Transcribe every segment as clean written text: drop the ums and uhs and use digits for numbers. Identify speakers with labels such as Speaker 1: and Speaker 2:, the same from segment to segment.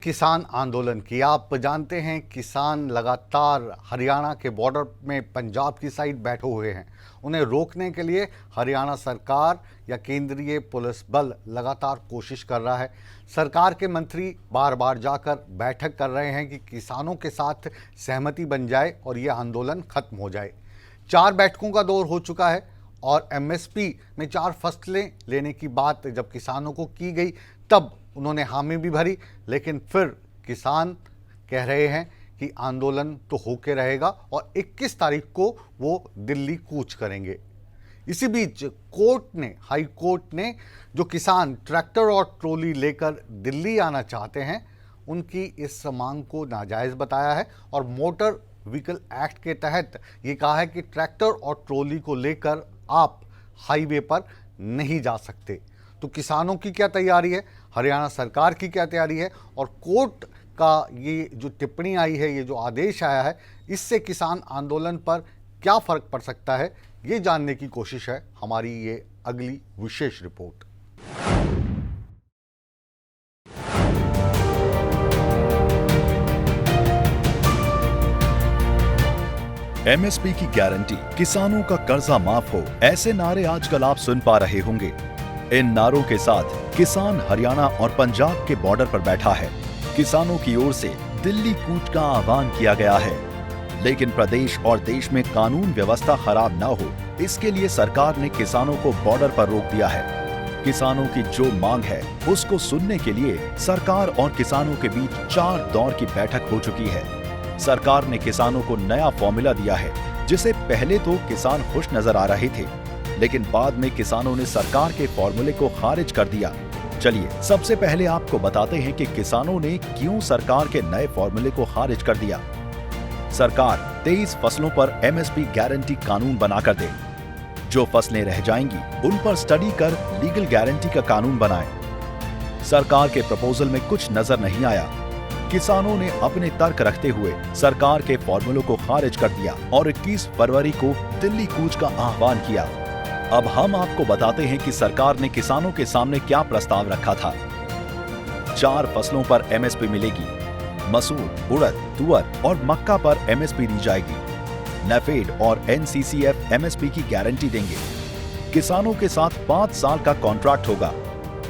Speaker 1: किसान आंदोलन की आप जानते हैं। किसान लगातार हरियाणा के बॉर्डर में पंजाब की साइड बैठे हुए हैं। उन्हें रोकने के लिए हरियाणा सरकार या केंद्रीय पुलिस बल लगातार कोशिश कर रहा है। सरकार के मंत्री बार बार जाकर बैठक कर रहे हैं कि किसानों के साथ सहमति बन जाए और ये आंदोलन खत्म हो जाए। 4 बैठकों का दौर हो चुका है और एमएसपी में 4 फसलें लेने की बात जब किसानों को की गई तब उन्होंने हामी भी भरी, लेकिन फिर किसान कह रहे हैं कि आंदोलन तो होके रहेगा और 21 तारीख को वो दिल्ली कूच करेंगे। इसी बीच हाई कोर्ट ने जो किसान ट्रैक्टर और ट्रॉली लेकर दिल्ली आना चाहते हैं उनकी इस मांग को नाजायज़ बताया है और मोटर व्हीकल एक्ट के तहत ये कहा है कि ट्रैक्टर और ट्रॉली को लेकर आप हाईवे पर नहीं जा सकते। तो किसानों की क्या तैयारी है, हरियाणा सरकार की क्या तैयारी है और कोर्ट का ये जो टिप्पणी आई है, ये जो आदेश आया है, इससे किसान आंदोलन पर क्या फ़र्क पड़ सकता है, ये जानने की कोशिश है हमारी ये अगली विशेष रिपोर्ट।
Speaker 2: एमएसपी की गारंटी, किसानों का कर्जा माफ हो, ऐसे नारे आजकल आप सुन पा रहे होंगे। इन नारों के साथ किसान हरियाणा और पंजाब के बॉर्डर पर बैठा है। किसानों की ओर से दिल्ली कूच का आह्वान किया गया है, लेकिन प्रदेश और देश में कानून व्यवस्था खराब न हो, इसके लिए सरकार ने किसानों को बॉर्डर पर रोक दिया है। किसानों की जो मांग है उसको सुनने के लिए सरकार और किसानों के बीच 4 दौर की बैठक हो चुकी है। सरकार ने किसानों को नया फॉर्मूला दिया है, जिसे पहले तो किसान खुश नजर आ रहे थे, लेकिन बाद में किसानों ने सरकार के फॉर्मूले को खारिज कर दिया। चलिए सबसे पहले आपको बताते हैं कि किसानों ने क्यों सरकार के नए फॉर्मूले को खारिज कर दिया। सरकार 23 फसलों पर एमएसपी गारंटी कानून बनाकर दे। जो फसलें रह जाएंगी उन पर स्टडी कर लीगल गारंटी का कानून बनाए। सरकार के प्रपोजल में कुछ नजर नहीं आया। किसानों ने अपने तर्क रखते हुए सरकार के फॉर्मूलों को खारिज कर दिया और 21 फरवरी को दिल्ली कूच का आह्वान किया। अब हम आपको बताते हैं कि सरकार ने किसानों के सामने क्या प्रस्ताव रखा था। 4 फसलों पर एमएसपी मिलेगी। मसूर, उड़द, तुअर और मक्का पर एमएसपी दी जाएगी। नेफेड और एनसीसीएफ एमएसपी की गारंटी देंगे। किसानों के साथ 5 साल का कॉन्ट्रैक्ट होगा।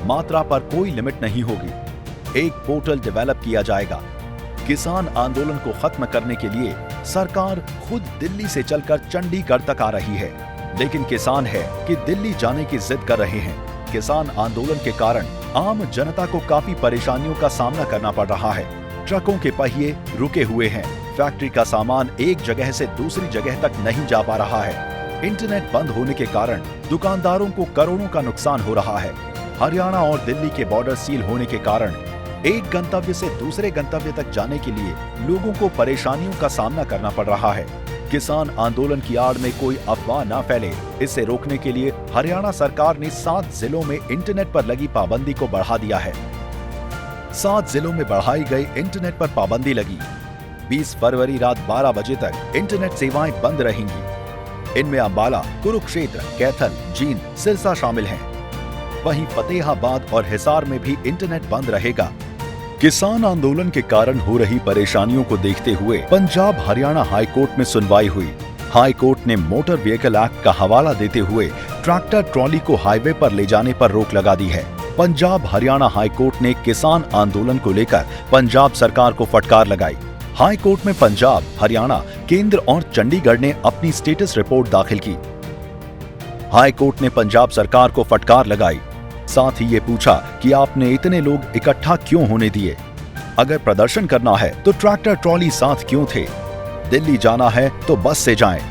Speaker 2: मात्रा पर कोई लिमिट नहीं होगी। एक पोर्टल डेवलप किया जाएगा। किसान आंदोलन को खत्म करने के लिए सरकार खुद दिल्ली से चलकर चंडीगढ़ तक आ रही है, लेकिन किसान है कि दिल्ली जाने की जिद कर रहे हैं। किसान आंदोलन के कारण आम जनता को काफी परेशानियों का सामना करना पड़ रहा है। ट्रकों के पहिए रुके हुए हैं। फैक्ट्री का सामान एक जगह से दूसरी जगह तक नहीं जा पा रहा है। इंटरनेट बंद होने के कारण दुकानदारों को करोड़ों का नुकसान हो रहा है। हरियाणा और दिल्ली के बॉर्डर सील होने के कारण एक गंतव्य से दूसरे गंतव्य तक जाने के लिए लोगों को परेशानियों का सामना करना पड़ रहा है। किसान आंदोलन की आड़ में कोई अफवाह न फैले, इसे रोकने के लिए हरियाणा सरकार ने 7 जिलों में इंटरनेट पर लगी पाबंदी को बढ़ा दिया है। 7 जिलों में बढ़ाई गई इंटरनेट पर पाबंदी लगी। 20 फरवरी रात 12 बजे तक इंटरनेट सेवाएं बंद रहेंगी। इनमें अंबाला, कुरुक्षेत्र, कैथल, जींद, सिरसा शामिल हैं। वहीं फतेहाबाद और हिसार में भी इंटरनेट बंद रहेगा। किसान आंदोलन के कारण हो रही परेशानियों को देखते हुए पंजाब हरियाणा हाई कोर्ट में सुनवाई हुई। हाई कोर्ट ने मोटर व्हीकल एक्ट का हवाला देते हुए ट्रैक्टर ट्रॉली को हाईवे पर ले जाने पर रोक लगा दी है। पंजाब हरियाणा हाई कोर्ट ने किसान आंदोलन को लेकर पंजाब सरकार को फटकार लगाई। हाई कोर्ट में पंजाब, हरियाणा, केंद्र और चंडीगढ़ ने अपनी स्टेटस रिपोर्ट दाखिल की। हाई कोर्ट ने पंजाब सरकार को फटकार लगाई। साथ ही ये पूछा कि आपने इतने लोग इकट्ठा क्यों होने दिए? अगर प्रदर्शन करना है तो ट्रैक्टर ट्रॉली साथ क्यों थे? दिल्ली जाना है तो बस से जाएं।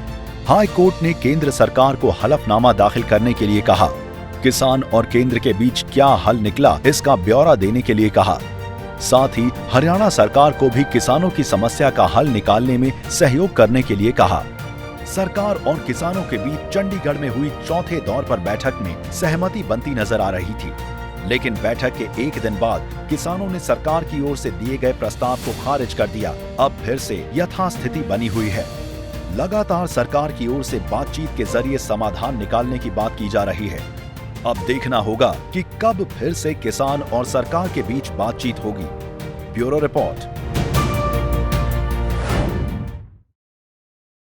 Speaker 2: हाई कोर्ट ने केंद्र सरकार को हलफनामा दाखिल करने के लिए कहा। किसान और केंद्र के बीच क्या हल निकला, इसका ब्यौरा देने के लिए कहा। साथ ही हरियाणा सरकार को भी किसानों की समस्या का हल निकालने में सहयोग करने के लिए कहा। सरकार और किसानों के बीच चंडीगढ़ में हुई 4थे दौर पर बैठक में सहमति बनती नजर आ रही थी, लेकिन बैठक के एक दिन बाद किसानों ने सरकार की ओर से दिए गए प्रस्ताव को खारिज कर दिया। अब फिर से यथास्थिति बनी हुई है। लगातार सरकार की ओर से बातचीत के जरिए समाधान निकालने की बात की जा रही है। अब देखना होगा कि कब फिर से किसान और सरकार के बीच बातचीत होगी। Bureau report.